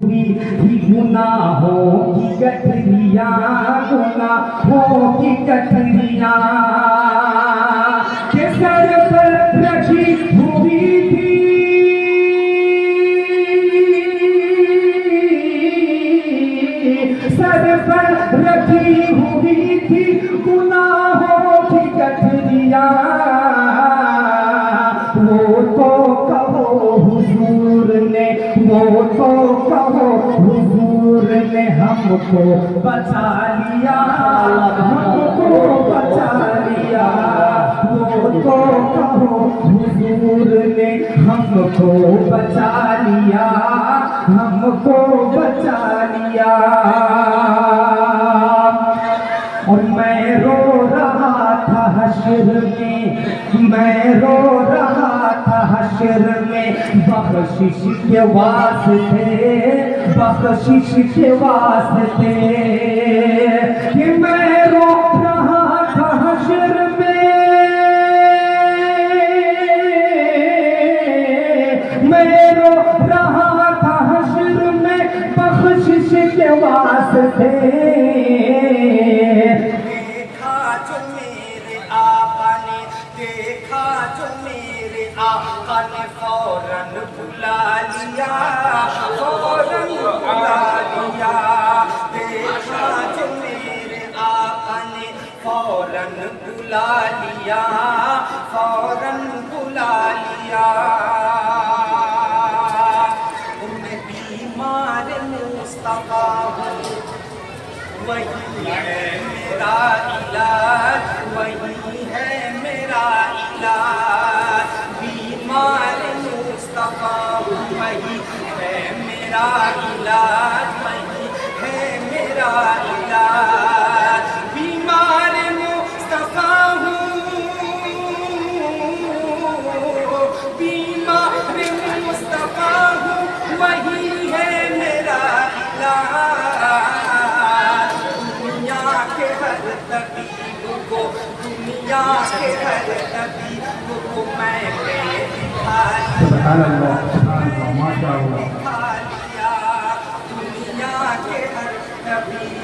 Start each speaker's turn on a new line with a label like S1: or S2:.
S1: گناہوں کی گٹھلیاں گناہوں کی گٹھلیاں کہ سر پر رکھی ہوئی تھی سر پر رکھی ہوئی تھی گناہوں کی گٹھلیاں وہ تو کہو حضور نے وہ تو کہو حضور نے ہم کو بچا لیا ہم کو بچا لیا وہ تو کہو حضور نے ہم کو بچا لیا ہم کو بچا لیا اور میں رو رہا تھا حشر میں میں رو رہا تھا حشر میں بخشش کے واسطے بخشش کے واسطے کہ میں رو رہا تھا حشر میں میں رو رہا تھا حشر میں بخشش کے واسطے آقا نے فوراً بلا لیا فوراً بلا لیا دیکھا جو میرے آقا نے فوراً بلا لیا فوراً بلا لیا میں بیمار مصطفیٰ ہوں وہی ہے میرا علاج وہی ہے میرا علاج بیمار مصطفیٰ وہی ہے میرا علاج وہی ہے میرا علاج بیمار مصطفیٰ ہوں بیمار مصطفیٰ ہوں وہی ہے میرا علاج دنیا کے ہر طبیب کو دنیا کے ہر طبیب کو میں
S2: سبحان اللہ ماشاء اللہ
S1: دنیا کے ہر طبیب